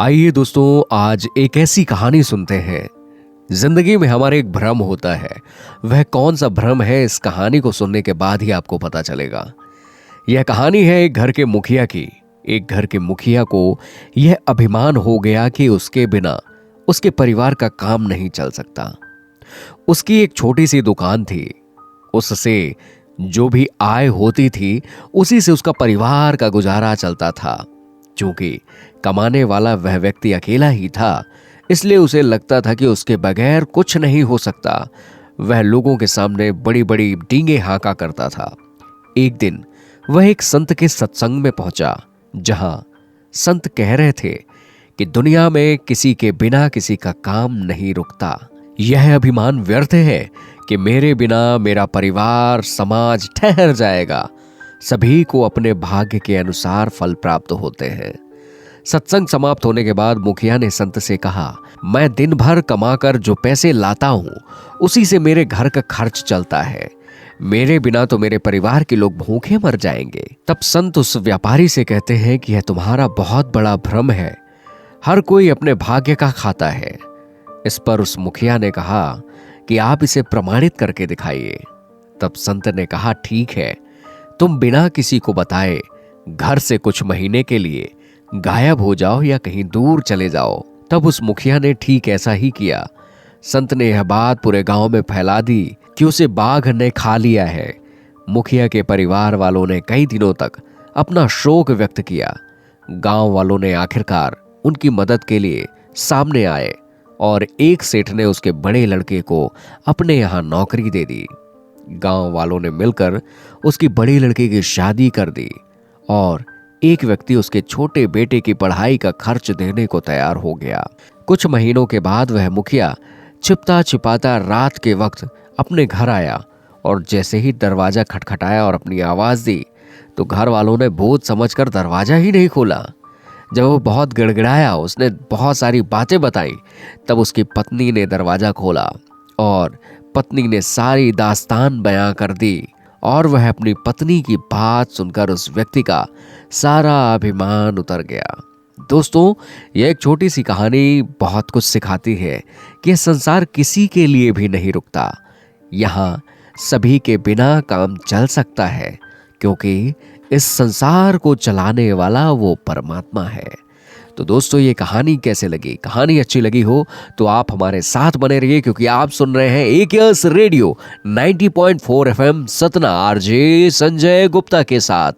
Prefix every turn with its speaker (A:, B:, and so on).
A: आइए दोस्तों, आज एक ऐसी कहानी सुनते हैं। जिंदगी में हमारे एक भ्रम होता है। वह कौन सा भ्रम है, इस कहानी को सुनने के बाद ही आपको पता चलेगा। यह कहानी है एक घर के मुखिया की। एक घर के मुखिया को यह अभिमान हो गया कि उसके बिना उसके परिवार का काम नहीं चल सकता। उसकी एक छोटी सी दुकान थी। उससे जो भी आय होती थी उसी से उसका परिवार का गुजारा चलता था। क्योंकि कमाने वाला वह व्यक्ति अकेला ही था, इसलिए उसे लगता था कि उसके बगैर कुछ नहीं हो सकता। वह लोगों के सामने बड़ी बड़ी डींगे हाँका करता था। एक दिन वह एक संत के सत्संग में पहुंचा, जहां संत कह रहे थे कि दुनिया में किसी के बिना किसी का काम नहीं रुकता। यह अभिमान व्यर्थ है कि मेरे बिना मेरा परिवार समाज ठहर जाएगा। सभी को अपने भाग्य के अनुसार फल प्राप्त होते हैं। सत्संग समाप्त होने के बाद मुखिया ने संत से कहा, मैं दिन भर कमाकर जो पैसे लाता हूं उसी से मेरे घर का खर्च चलता है। मेरे बिना तो मेरे परिवार के लोग भूखे मर जाएंगे। तब संत उस व्यापारी से कहते हैं कि यह तुम्हारा बहुत बड़ा भ्रम है। हर कोई अपने भाग्य का खाता है। इस पर उस मुखिया ने कहा कि आप इसे प्रमाणित करके दिखाइए। तब संत ने कहा, ठीक है, तुम बिना किसी को बताए घर से कुछ महीने के लिए गायब हो जाओ या कहीं दूर चले जाओ। तब उस मुखिया ने ठीक ऐसा ही किया। संत ने यह बात पूरे गांव में फैला दी कि उसे बाघ ने खा लिया है। मुखिया के परिवार वालों ने कई दिनों तक अपना शोक व्यक्त किया। गांव वालों ने आखिरकार उनकी मदद के लिए सामने आए और एक सेठ ने उसके बड़े लड़के को अपने यहां नौकरी दे दी। गांव वालों ने मिलकर उसकी बड़ी लड़की की शादी कर दी और एक व्यक्ति उसके छोटे बेटे की पढ़ाई का खर्च देने को तैयार हो गया। कुछ महीनों के बाद वह मुखिया छिपता छिपाता रात के वक्त अपने घर आया और जैसे ही दरवाजा खटखटाया और अपनी आवाज दी तो घर वालों ने बोझ समझकर दरवाजा ही नहीं खोला। जब वो बहुत गिड़गिड़ाया, उसने बहुत सारी बातें बताई। तब उसकी पत्नी ने दरवाजा खोला और पत्नी ने सारी दास्तान बयां कर दी और वह अपनी पत्नी की बात सुनकर उस व्यक्ति का सारा अभिमान उतर गया। दोस्तों, यह एक छोटी सी कहानी बहुत कुछ सिखाती है कि यह संसार किसी के लिए भी नहीं रुकता। यहाँ सभी के बिना काम चल सकता है, क्योंकि इस संसार को चलाने वाला वो परमात्मा है। तो दोस्तों, ये कहानी कैसे लगी? कहानी अच्छी लगी हो तो आप हमारे साथ बने रहिए, क्योंकि आप सुन रहे हैं एक yes radio 90.4 FM Satna, RJ Sanjay Gupta के साथ।